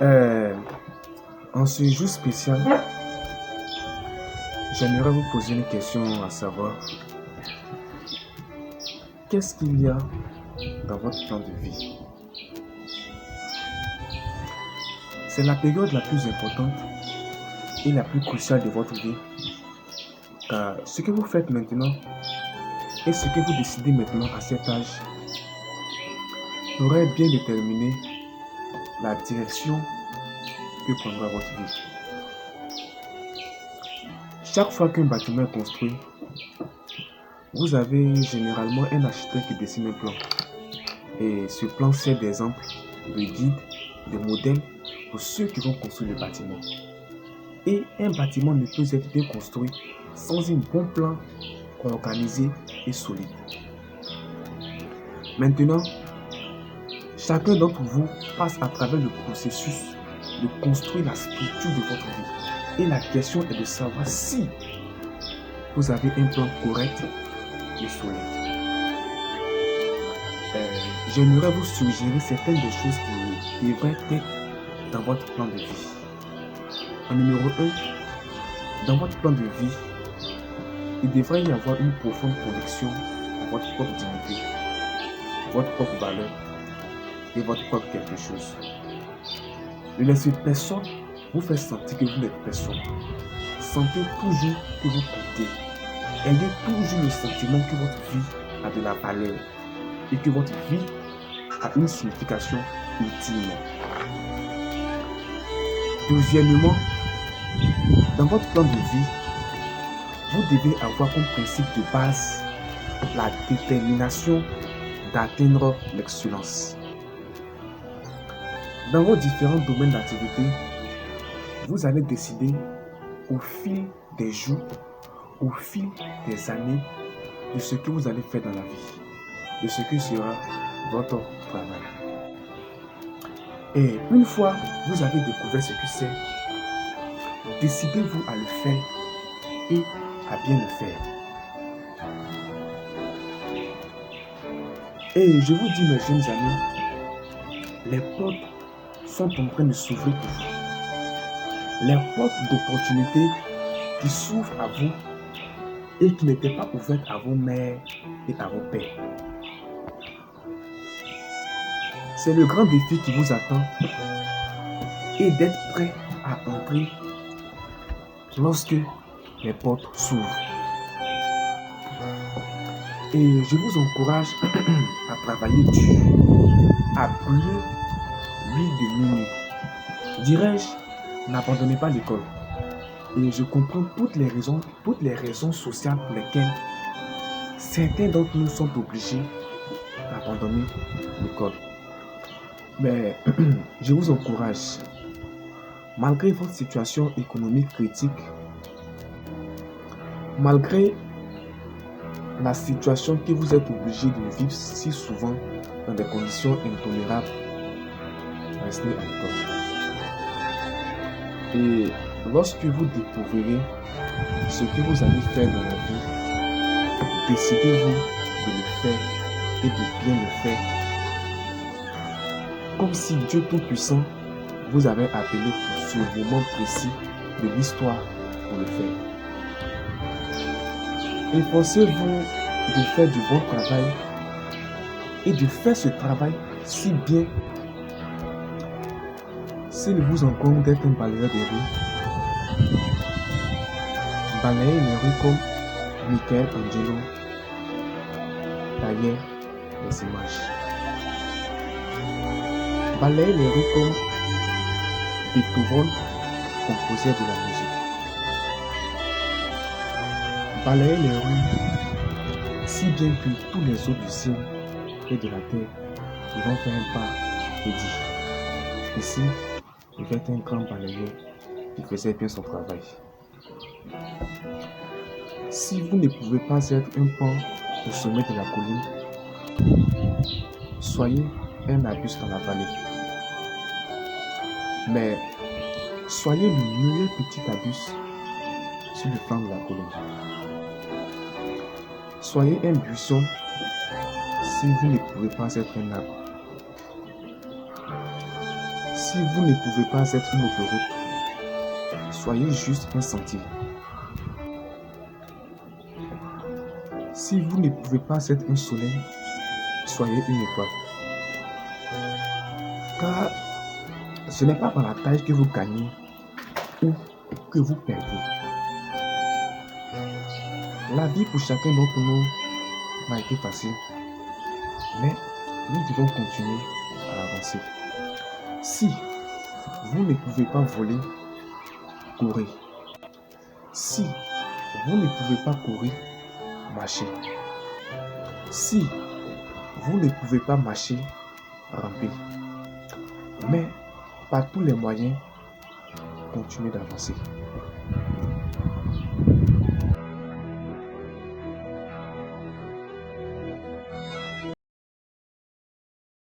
Euh, En ce jour spécial, j'aimerais vous poser une question à savoir, qu'est-ce qu'il y a dans votre plan de vie? C'est la période la plus importante et la plus cruciale de votre vie, car ce que vous faites maintenant et ce que vous décidez maintenant à cet âge pourrait bien déterminer la direction que prendra votre vie. Chaque fois qu'un bâtiment est construit, vous avez généralement un architecte qui dessine un plan. Et ce plan sert d'exemple, de guide, de modèle pour ceux qui vont construire le bâtiment. Et un bâtiment ne peut être bien construit sans un bon plan organisé et solide. Maintenant, chacun d'entre vous passe à travers le processus de construire la structure de votre vie. Et la question est de savoir si vous avez un plan correct et solide. J'aimerais vous suggérer certaines des choses qui devraient être dans votre plan de vie. En numéro 1, dans votre plan de vie, il devrait y avoir une profonde connexion à votre propre dignité, votre propre valeur et votre propre quelque chose. Ne laissez personne vous faire sentir que vous n'êtes personne. Sentez toujours que vous comptez. Ayez toujours le sentiment que votre vie a de la valeur et que votre vie a une signification ultime. Deuxièmement, dans votre plan de vie, vous devez avoir comme principe de base la détermination d'atteindre l'excellence. Dans vos différents domaines d'activité, vous allez décider au fil des jours, au fil des années, de ce que vous allez faire dans la vie, de ce que sera votre travail. Et une fois que vous avez découvert ce que c'est, décidez-vous à le faire et à bien le faire. Et je vous dis, mes jeunes amis, les portes sont en train de s'ouvrir pour vous. Les portes d'opportunités qui s'ouvrent à vous et qui n'étaient pas ouvertes à vos mères et à vos pères. C'est le grand défi qui vous attend et d'être prêt à entrer lorsque les portes s'ouvrent. Et je vous encourage à travailler dur, à brûler l'huile de minuit. Dirais-je, n'abandonnez pas l'école. Et je comprends toutes les raisons sociales pour lesquelles certains d'entre nous sont obligés d'abandonner l'école. Mais je vous encourage, malgré votre situation économique critique, malgré la situation que vous êtes obligé de vivre si souvent dans des conditions intolérables, restez à l'école. Et lorsque vous découvrirez ce que vous allez faire dans la vie, décidez-vous de le faire et de bien le faire. Comme si Dieu Tout-Puissant vous avait appelé pour ce moment précis de l'histoire pour le faire. Efforcez-vous de faire du bon travail et de faire ce travail si bien s'il vous incombe d'être un balayeur de rue. Balayer les rues comme Michelangelo taillait les images. Balayer les rues comme Beethoven composait de la musique. Balayer les rues si bien que tous les autres du ciel et de la terre ils vont faire un pas et dire: ici, il fait un grand balayeur qui faisait bien son travail. Si vous ne pouvez pas être un pan au sommet de la colline, soyez un arbuste dans la vallée. Mais soyez le meilleur petit arbuste sur le flanc de la colline. Soyez un buisson si vous ne pouvez pas être un arbre. Si Si vous ne pouvez pas être une autoroute, soyez juste un sentier. Si vous ne pouvez pas être un soleil, soyez une étoile. Car ce n'est pas par la taille que vous gagnez ou que vous perdez. La vie pour chacun d'entre nous n'a été facile, mais nous devons continuer à avancer. Si vous ne pouvez pas voler, courez. Si vous ne pouvez pas courir, marchez. Si vous ne pouvez pas marcher, rampez. Mais par tous les moyens, continuez d'avancer.